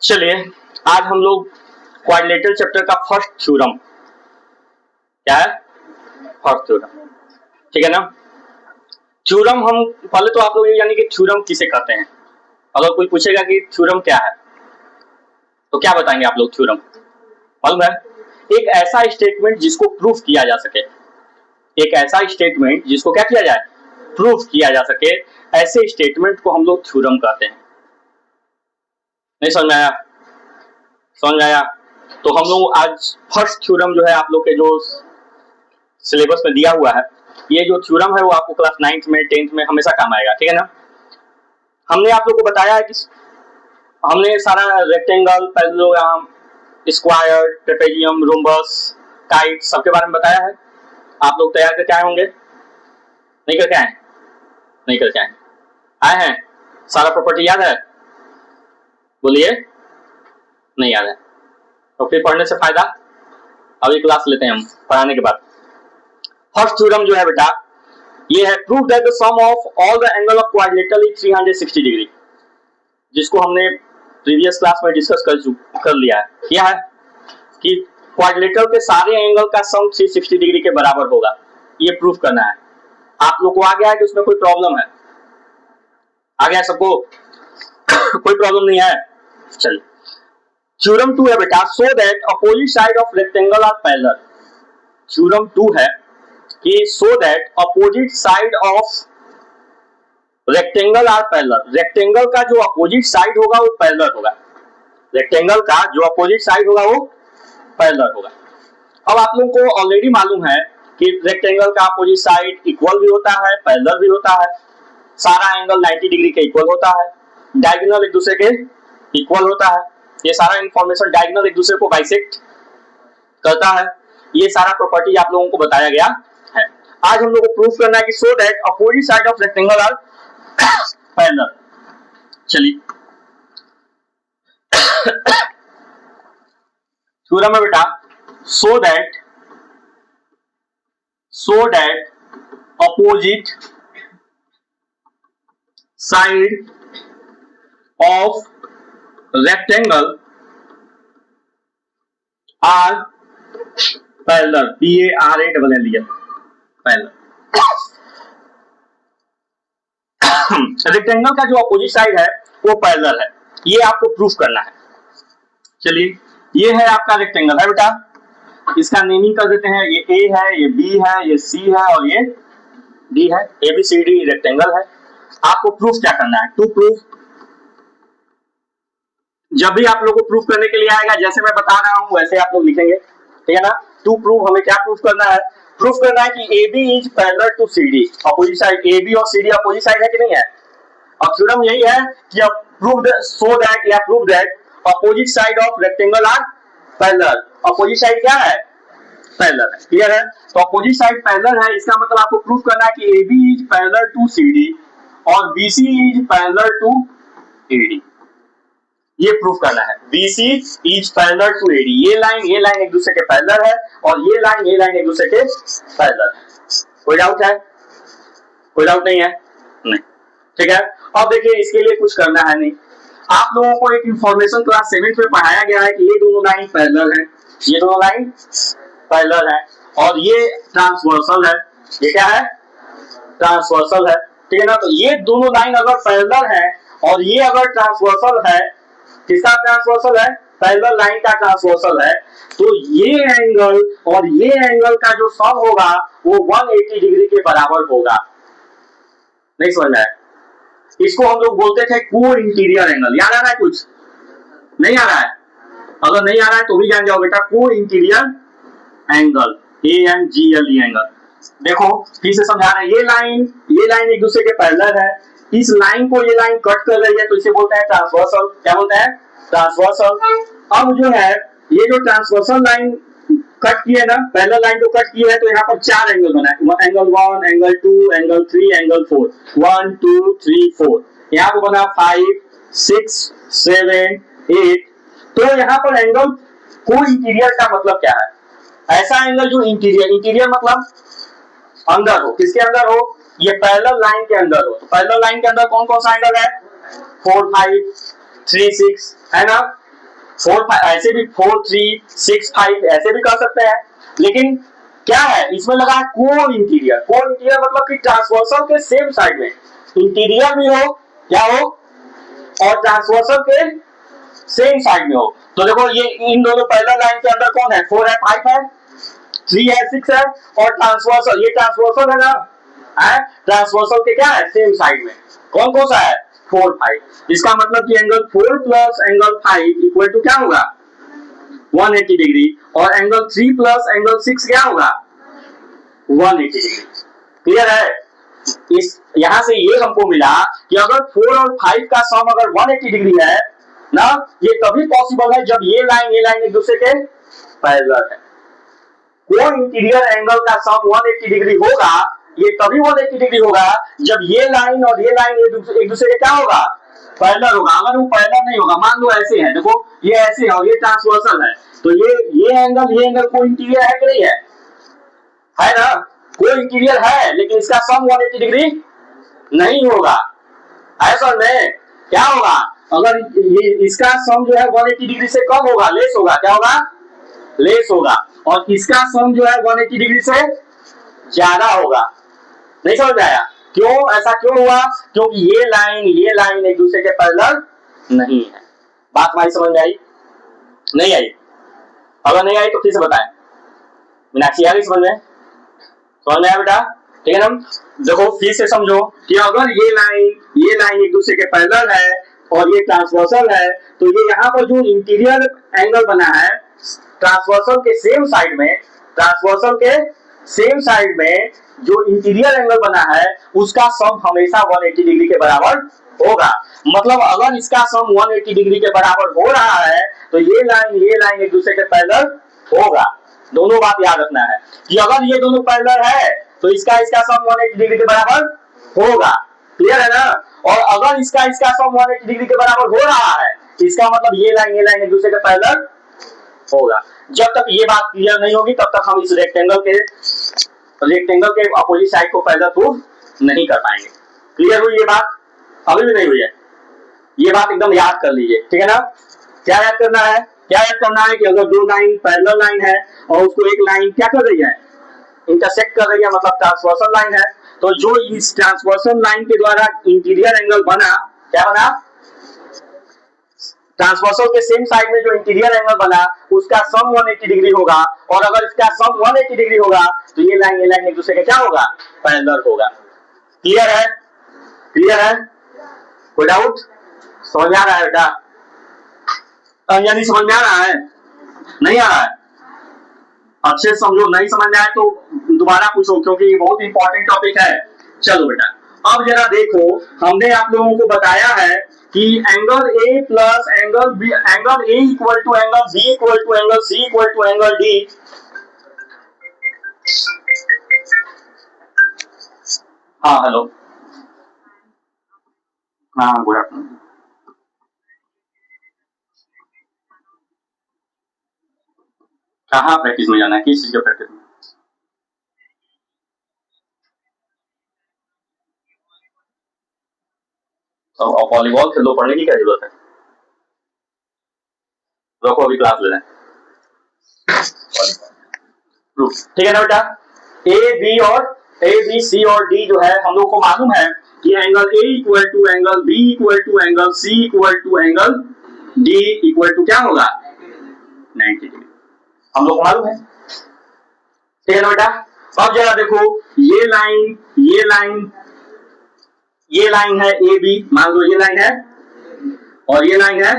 चलिए आज हम लोग क्वाड्रिलेटरल चैप्टर का फर्स्ट थ्योरम, क्या है फर्स्ट थ्योरम, ठीक है ना। थ्योरम हम पहले तो आप लोग ये जानिए कि थ्योरम किसे कहते हैं। अगर कोई पूछेगा कि थ्योरम क्या है तो क्या बताएंगे आप लोग। थ्योरम मालूम है, एक ऐसा स्टेटमेंट जिसको प्रूफ किया जा सके, एक ऐसा स्टेटमेंट जिसको क्या किया जाए, प्रूफ किया जा सके, ऐसे स्टेटमेंट को हम लोग थ्योरम कहते हैं। नहीं समझ में आया? समझ में आया? तो हम लोग आज फर्स्ट थ्योरम जो है आप लोग के जो सिलेबस में दिया हुआ है, ये जो थ्योरम है वो आपको क्लास 9th में 10th में हमेशा काम आएगा, ठीक है ना। हमने आप लोग को बताया है कि हमने सारा rectangle, parallelogram, square, trapezium, rhombus, kite सबके बारे में बताया है। आप लोग तैयार करके आए होंगे? नहीं करके आए? नहीं करके आए? आए हैं? सारा प्रॉपर्टी याद है? बोलिए नहीं याद है तो फिर पढ़ने से फायदा। अभी क्लास लेते हैं हम पढ़ाने के बाद। फर्स्ट थ्योरम जो है बेटा ये है, prove that the sum of all the angle of quadrilateral is 360 degree, जिसको हमने प्रीवियस क्लास में डिस्कस कर लिया है। क्या है कि क्वाड्रिलेटरल के सारे एंगल का सम 360 डिग्री के बराबर होगा, ये प्रूफ करना है। आप लोग को आ गया है कि उसमें कोई प्रॉब्लम है? आ गया सबको? कोई प्रॉब्लम नहीं है? चलिए थ्योरम 2 है बेटा, so that opposite side of rectangle are parallel. Theorem 2 है कि so that opposite side of rectangle are parallel, rectangle का जो अपोजिट साइड होगा वो पैरेलल होगा, रेक्टेंगल का जो अपोजिट साइड होगा वो पैरेलल होगा। अब आप लोगों को ऑलरेडी मालूम है कि रेक्टेंगल का अपोजिट साइड इक्वल भी होता है, पैरेलल भी होता है, सारा एंगल 90 डिग्री के इक्वल होता है, डायगोनल एक दूसरे के इक्वल होता है, ये सारा इंफॉर्मेशन डायगोनल एक दूसरे को बाइसेक्ट करता है, ये सारा प्रॉपर्टी आप लोगों को बताया गया है। आज हम लोग को प्रूफ करना है कि so that opposite side of rectangle are parallel. चलिए थ्योरम है बेटा, so that opposite side of rectangle are parallel, PARALL, parallel. Rectangle का जो अपोजिट साइड है वो पैरेलल है, ये आपको प्रूफ करना है। चलिए ये है आपका रेक्टेंगल है बेटा, इसका नेमिंग कर देते हैं, ये A है, ये B है, ये C है और ये D है। ABCD रेक्टेंगल है। आपको प्रूफ क्या करना है? टू प्रूफ, जब भी आप लोगों को प्रूफ करने के लिए आएगा जैसे मैं बता रहा हूं वैसे आप लोग लिखेंगे, ठीक है ना। टू प्रूफ हमें क्या प्रूफ करना है? प्रूफ करना है कि AB is parallel to CD, opposite side AB और CD अपोजिट साइड है कि नहीं है। और थ्योरम यही है कि प्रूव सो दैट या prove that opposite side of rectangle are parallel. Opposite side क्या है? पैरेलल है। क्लियर है? तो अपोजिट साइड पैरेलल है, इसका मतलब आपको प्रूफ करना है कि AB is parallel to CD और BC is parallel to AD, ये प्रूफ करना है। BC is parallel to AD, ये लाइन एक दूसरे के पैरेलल है और ये लाइन एक दूसरे के पैरेलल है। कोई डाउट है? कोई डाउट नहीं है? नहीं, ठीक है। अब देखिए इसके लिए कुछ करना है नहीं, आप लोगों को एक इंफॉर्मेशन क्लास 7th में पढ़ाया गया है कि ये दोनों लाइन पैरेलल है, ये दोनों लाइन पैरेलल है और ये ट्रांसवर्सल है। ये क्या है? ट्रांसवर्सल है, ठीक है ना। तो ये दोनों लाइन अगर पैरेलल है और ये अगर ट्रांसवर्सल है, किसका ट्रांसवर्सल है? पैरेलल लाइन का ट्रांसवर्सल है, तो ये एंगल और ये एंगल का जो सम होगा वो 180 डिग्री के बराबर होगा। नहीं समझ में आया? इसको हम लोग बोलते थे को इंटीरियर एंगल। याद आ रहा है? कुछ नहीं आ रहा है? अगर नहीं आ रहा है तो भी जान जाओ बेटा, को इंटीरियर एंगल, ANGLE एंगल। देखो फिर से समझा रहे हैं, ये लाइन एक दूसरे के पैरेलल है, इस लाइन को ये लाइन कट कर रही है तो इसे बोलते हैं ट्रांसवर्सल। क्या बोलते हैं? ट्रांसवर्सल। अब जो है ये जो ट्रांसवर्सल लाइन कट की है ना, पैरेलल लाइन को कट की है, तो यहाँ पर 4 एंगल बना है, एंगल 1, एंगल 2, एंगल 3, एंगल 4, 1 2 3 4, यहाँ पर बना 5 6 7 8। तो यहाँ पर एंगल को इंटीरियर का मतलब क्या है? ऐसा एंगल जो इंटीरियर मतलब अंदर हो। किसके अंदर हो? ये पैरेलल लाइन के अंदर हो। तो पैरेलल लाइन के अंदर कौन कौन सा एंगल है? 4 5 3 6 है ना। 4 ऐसे भी 4 3 6 5 ऐसे भी कर सकते हैं, लेकिन क्या है इसमें लगा है को इंटीरियर। को इंटीरियर मतलब कि ट्रांसवर्सल के सेम साइड में इंटीरियर भी हो, क्या हो, और ट्रांसवर्सल के सेम साइड में हो। तो देखो ये इन दोनों पैरेलल लाइन के अंदर कौन है, 4 है 5 है 3 है 6 है, और ट्रांसवर्सल, ये ट्रांसवर्सल है ना, है ट्रांसवर्सल के क्या है सेम साइड में कौन कौन सा है 4 5। इसका मतलब कि angle 4 plus angle 5 equal to क्या होगा 180 डिग्री, और एंगल 3 प्लस एंगल 6 क्या होगा 180 डिग्री। क्लियर है? इस यहां से ये हमको मिला कि अगर 4 और 5 का सम अगर 180 डिग्री है ना, ये तभी पॉसिबल है जब ये लाइन एक दूसरे के पैरेलल है। कोण इंटीरियर एंगल का सम 180 डिग्री होगा, ये तभी 180 डिग्री होगा जब ये लाइन और ये लाइन एक दूसरे के क्या होगा पैरेलल होगा। अगर वो पैरेलल नहीं होगा, मान लो ऐसे है, देखो ये ऐसे है और ये ट्रांसवर्सल है, तो ये एंगल को इंटीरियर है कि नहीं है, है ना, कोई इंटीरियर है, लेकिन इसका सम 180 डिग्री नहीं होगा। ऐसा नहीं, क्या होगा अगर ये इसका सम जो है 180 डिग्री से कम होगा, लेस होगा, क्या होगा लेस होगा, और इसका सम जो है 180 डिग्री से ज्यादा होगा। नहीं समझ आया क्यों, ऐसा क्यों हुआ, क्योंकि ये लाइन एक दूसरे के पैरेलल नहीं है। बात हमारी समझ में आई नहीं आई? अगर नहीं आई तो फिर से बताएं। मीनाक्षी आ गई समझ में आया बेटा? ठीक है ना, देखो फिर से समझो कि अगर ये लाइन एक दूसरे के पैरेलल है और ये ट्रांसवर्सल है, तो ये यहाँ पर जो इंटीरियर एंगल बना है ट्रांसवर्सल के सेम साइड में जो इंटीरियर एंगल बना है उसका सम हमेशा 180 डिग्री के बराबर होगा। मतलब अगर इसका सम 180 डिग्री के बराबर हो रहा है तो ये लाइन एक दूसरे के पैरेलल होगा। दोनों बात याद रखना है कि अगर ये दोनों पैरेलल है तो इसका सम 180 डिग्री के बराबर होगा। क्लियर है ना? और अगर इसका सम 180 डिग्री के बराबर हो रहा है, इसका मतलब ये लाइन एक दूसरे के पैरेलल होगा। जब तक ये बात क्लियर नहीं होगी तब तक हम इस रेक्टेंगल के अपोजिट साइड को पैरेलल प्रूफ नहीं कर पाएंगे। क्लियर हुई ये बात? अभी भी नहीं हुई है? ये बात एकदम याद कर लीजिए, ठीक है ना? क्या याद करना है? कि अगर दो लाइन पैरेलल लाइन है और उसको एक लाइन क्या कर रही है, इंटरसेक्ट कर रही है, मतलब ट्रांसवर्सल लाइन है, तो जो इस ट्रांसवर्सल लाइन के द्वारा इंटीरियर एंगल बना, क्या बना, ट्रांसवर्सल के सेम साइड में जो इंटीरियर एंगल बना उसका सम 180 डिग्री होगा, और अगर इसका सम 180 डिग्री होगा तो ये लाइन एक दूसरे के क्या होगा पैरेलल होगा। क्लियर है? कोई डाउट? समझ में आ रहा है बेटा? यानी समझ में आ रहा है? नहीं आ रहा है? अच्छे समझो, नहीं समझ में आए तो दोबारा पूछो, क्योंकि ये बहुत इंपॉर्टेंट टॉपिक है। चलो बेटा, अब जरा देखो, हमने आप लोगों को बताया है कि angle A plus angle B, angle A equal to angle B equal to angle C equal to angle D. हाँ हेलो, हाँ गुड आफ्टरनून। कहाँ प्रैक्टिस में जाना है, किस चीज का प्रैक्टिस में? तो वॉलीबॉल खेल लो, पढ़ने की क्या जरूरत है? रखो अभी क्लास ले लें। ठीक है ना बेटा? ए बी सी और डी जो है हम लोग को मालूम है कि angle A equal to angle B equal to angle C equal to angle D equal to क्या होगा 90 डिग्री, हम लोग को मालूम है। ठीक है ना बेटा? अब जरा देखो, ये लाइन है ए बी, मान लो ये लाइन है, और ये लाइन है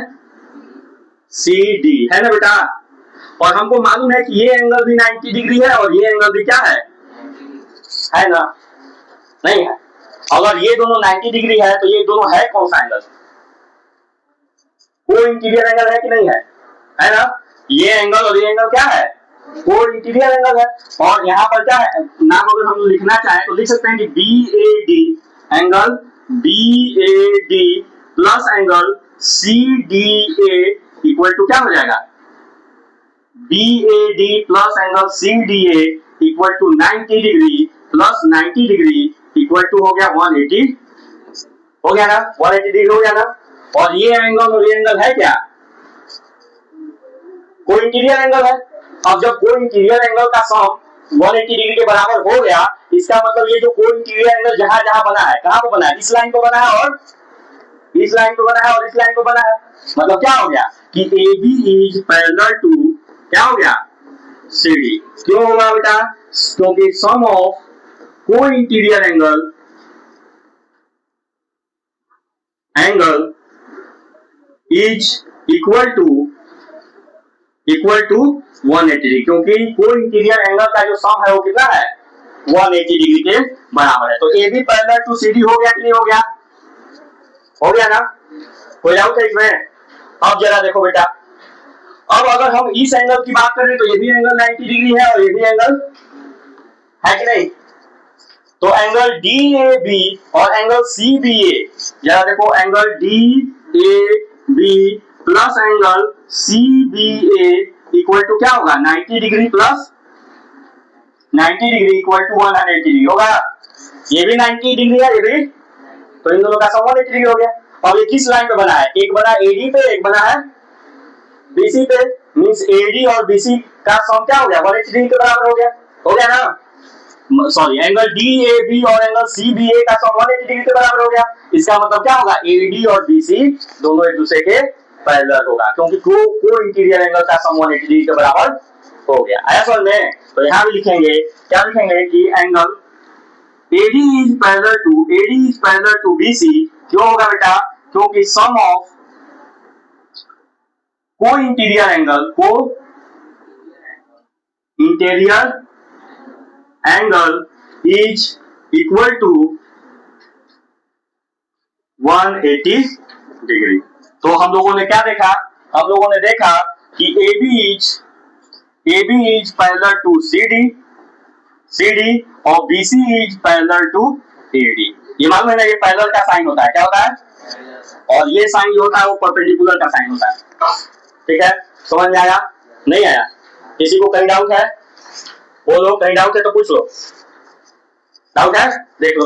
सी डी, है ना बेटा? और हमको मालूम है कि ये एंगल भी 90 डिग्री है और ये एंगल भी क्या है ना? नहीं है? अगर ये दोनों 90 डिग्री है तो ये दोनों है कौन सा एंगल? वो इंटीरियर एंगल है कि नहीं है? है ना? ये एंगल और ये एंगल क्या है? वो इंटीरियर एंगल है। और यहाँ पर क्या है, नाम अगर हम लिखना चाहें तो लिख सकते हैं कि B A D, angle B A D plus angle C D A equal to क्या हो जाएगा, B A D plus angle C D A equal to 90 degree plus 90 degree equal to हो गया 180, हो गया ना? 180 डिग्री हो गया ना? और ये एंगल और ये एंगल है क्या? को इंटीरियर एंगल है। अब जब को इंटीरियर एंगल का सम 180 डिग्री के बराबर हो गया, इसका मतलब ये जो को इंटीरियर एंगल जहां जहां बना है, कहां पे बना है, इस लाइन पे बना है और इस लाइन पे बना है और इस लाइन पे बना है, मतलब क्या हो गया कि AB इज पैरेलल टू क्या हो गया CD। क्यों होगा बेटा, क्योंकि sum of co-interior angle is equal to 180 degree, क्योंकि को इंटीरियर एंगल का जो सम है वो कितना है 180 डिग्री के बराबर है। तो AB पैरेलल टू CD हो गया कि नहीं हो गया, हो गया ना, कोई डाउट है इसमें। अब जरा देखो बेटा, अब अगर हम इस एंगल की बात करें तो ये भी एंगल 90 डिग्री है और ये भी एंगल है कि नहीं। तो एंगल DAB और एंगल CBA, जरा देखो angle DAB plus angle CBA equal to क्या होगा 90 degree plus 90 degree equal to 180 degree होगा। ये भी 90 डिग्री है, ये भी, तो इन दोनों का सम 180 डिग्री हो गया। और ये किस लाइन पे बना है, एक बना AD पे, एक बना है BC पे, मींस AD और BC का सम क्या हो गया 180 डिग्री के बराबर हो गया ना, सॉरी एंगल DAB और एंगल CBA का सम 180 डिग्री के बराबर हो गया। इसका मतलब क्या होगा AD और BC दोनों एक दूसरे के पैरेलल होगा, क्योंकि को इंटीरियर एंगल का सम 180 डिग्री के बराबर हो गया। आया समझ में। तो यहां भी लिखेंगे, क्या लिखेंगे कि angle AD is parallel to BC। क्यों होगा बेटा, क्योंकि sum of co-interior angle is equal to 180 degree. तो हम लोगों ने क्या देखा, हम लोगों ने देखा कि AB is parallel to CD और BC is parallel to AD। ये मालूम है ना, ये पैरेलल का साइन होता है, क्या होता है, और ये साइन जो होता है वो परपेंडिकुलर का साइन होता है। ठीक है, समझ में आया, नहीं आया, किसी को कहीं डाउट है बोलो, कहीं डाउट है तो पूछ लो, डाउट है देख लो।